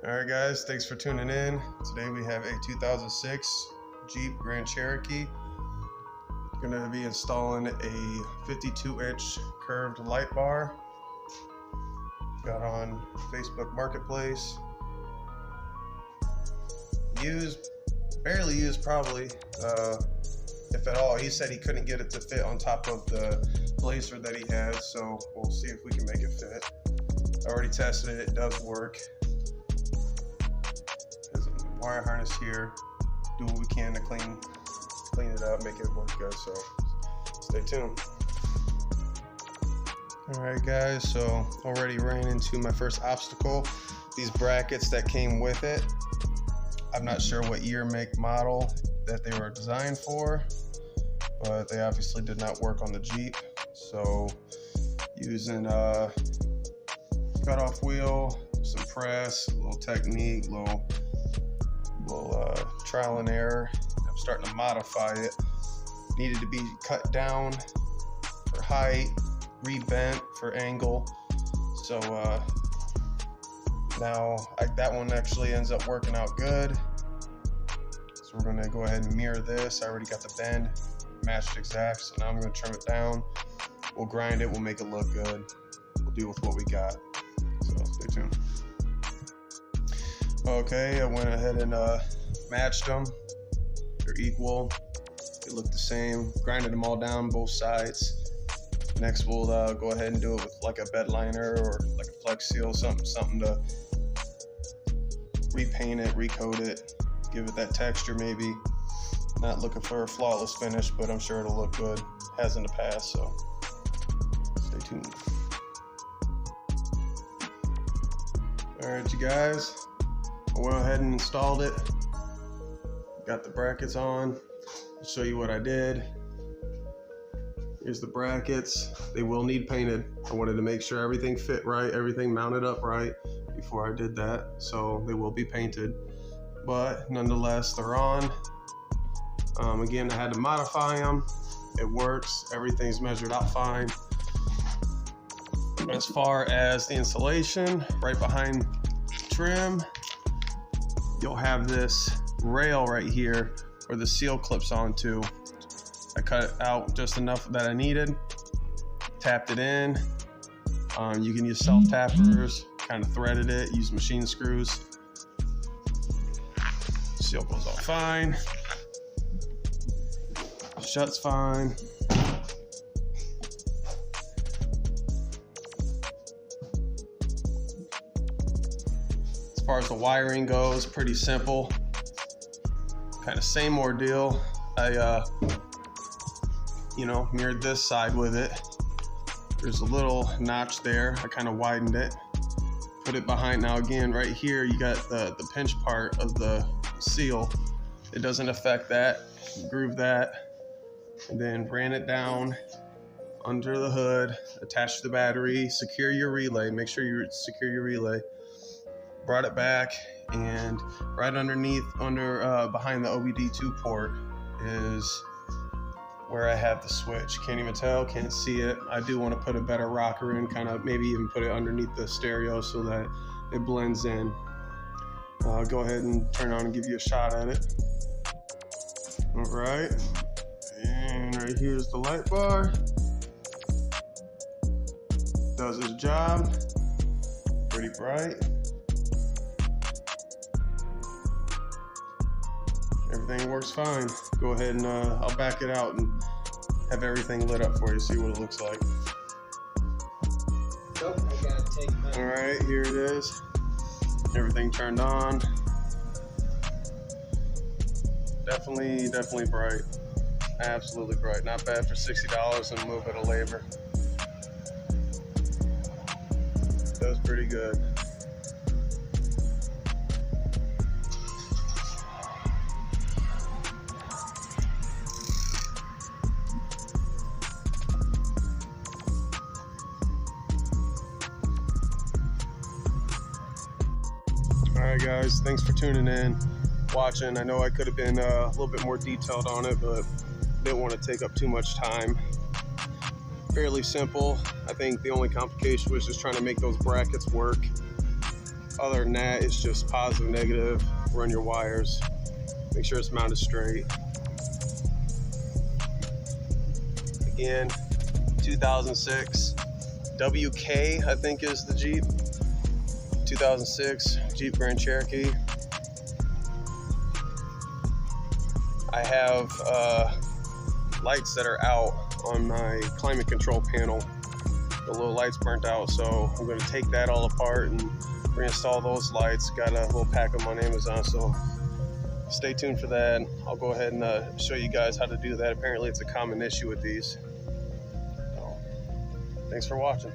Alright guys, thanks for tuning in. Today we have a 2006 Jeep GrandCherokee. Gonna be installing a 52-inch curved light bar. Got on Facebook Marketplace. Barely used probably, if at all. He said he couldn't get it to fit on top of the blazer that he had, so we'll see if we can make it fit. I already tested it, it does work. There's a wire harness here. Do what we can to clean it up, make it work good, so stay tuned. Alright guys, so already ran into my first obstacle. These brackets that came with it, I'm not sure what year, make, model that they were designed for, but they obviously did not work on the Jeep. So using a cutoff wheel, some press, a little technique, little trial and error. I'm starting to modify it. Needed to be cut down for height, rebent for angle. So now that one actually ends up working out good. So we're gonna go ahead and mirror this. I already got the bend matched exact, so now I'm gonna trim it down. We'll grind it, we'll make it look good. We'll deal with what we got. So stay tuned. Okay, I went ahead and matched them. They're equal. They look the same. Grinded them all down both sides. Next we'll go ahead and do it with like a bed liner or like a flex seal, something to repaint it, recoat it, give it that texture maybe. Not looking for a flawless finish, but I'm sure it'll look good. Has in the past, so stay tuned. Alright you guys, I went ahead and installed it. Got the brackets on. I'll show you what I did. Here's the brackets. They will need painted. I wanted to make sure everything fit right, everything mounted up right before I did that. So they will be painted, but nonetheless, they're on. Again, I had to modify them. It works. Everything's measured out fine. As far as the insulation, right behind trim, you'll have this rail right here where the seal clips onto. I cut it out just enough that I needed, tapped it in. You can use self-tappers, kind of threaded it, use machine screws. Seal goes all fine. Shuts fine. As far as the wiring goes, pretty simple. Kind of same ordeal. I mirrored this side with it. There's a little notch there. I kind of widened it. Put it behind. Now again, right here, you got the pinch part of the seal. It doesn't affect that. Groove that. And then ran it down under the hood, attached the battery, secure your relay, make sure you secure your relay. Brought it back, and right underneath, behind the OBD2 port is where I have the switch. Can't even tell, can't see it. I do want to put a better rocker in, kind of maybe even put it underneath the stereo so that it blends in. I'll go ahead and turn on and give you a shot at it. All right. And right here's the light bar. Does its job. Pretty bright. Everything works fine. Go ahead and I'll back it out and have everything lit up for you, see what it looks like. Nope, I gotta take mine. Alright, here it is. Everything turned on. Definitely bright. Absolutely bright. Not bad for $60 and a little bit of labor. Does pretty good. Alright guys, thanks for tuning in, watching. I know I could have been a little bit more detailed on it, but didn't want to take up too much time. Fairly simple. I think the only complication was just trying to make those brackets work. Other than that, it's just positive, negative. Run your wires. Make sure it's mounted straight. Again, 2006 WK, I think is the Jeep. 2006 Jeep Grand Cherokee. I have lights that are out on my climate control panel. The little lights burnt out, so I'm going to take that all apart and reinstall those lights. Got a little pack of them on Amazon, so stay tuned for that. I'll go ahead and show you guys how to do that. Apparently it's a common issue with these. So, thanks for watching.